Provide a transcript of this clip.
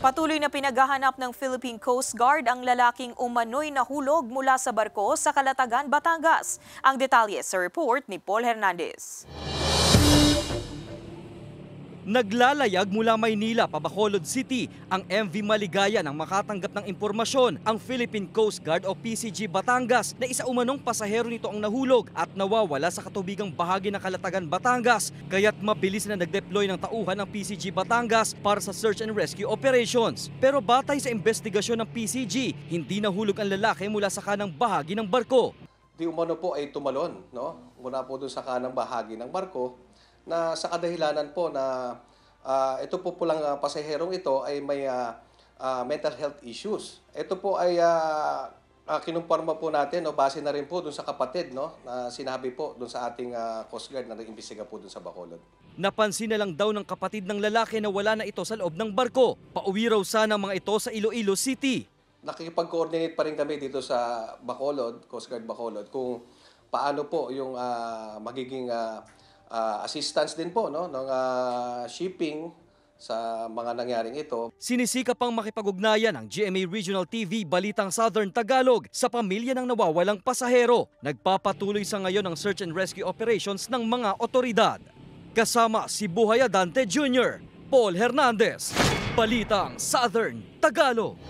Patuloy na pinaghahanap ng Philippine Coast Guard ang lalaking umano'y nahulog mula sa barko sa Calatagan, Batangas. Ang detalye sa report ni Paul Hernandez. Naglalayag mula Maynila pa Bacolod City ang MV Maligaya nang makatanggap ng impormasyon ang Philippine Coast Guard o PCG Batangas na isa umanong pasahero nito ang nahulog at nawawala sa katubigang bahagi ng Calatagan, Batangas. Kaya't mabilis na nag-deploy ng tauhan ng PCG Batangas para sa search and rescue operations. Pero batay sa investigasyon ng PCG, hindi nahulog ang lalaki mula sa kanang bahagi ng barko. Di umano po ay tumalon, no? Mula po doon sa kanang bahagi ng barko na sa kadahilanan po na ito po pulang pasaherong ito ay may mental health issues. Ito po ay kinumpirma po natin, no, base na rin po doon sa kapatid, no, na sinabi po doon sa ating Coast Guard na nag-imbestiga po doon sa Bacolod. Napansin na lang daw ng kapatid ng lalaki na wala na ito sa loob ng barko. Pauwi raw sana mga ito sa Iloilo City. Nakikipag-coordinate pa rin kami dito sa Bacolod, Coast Guard Bacolod, kung paano po yung magiging assistance din po, no, ng shipping sa mga nangyaring ito. Sinisikap pang makipag-ugnayan ng GMA Regional TV Balitang Southern Tagalog sa pamilya ng nawawalang pasahero. Nagpapatuloy sa ngayon ang search and rescue operations ng mga otoridad. Kasama si Buhay Adante Jr., Paul Hernandez, Balitang Southern Tagalog.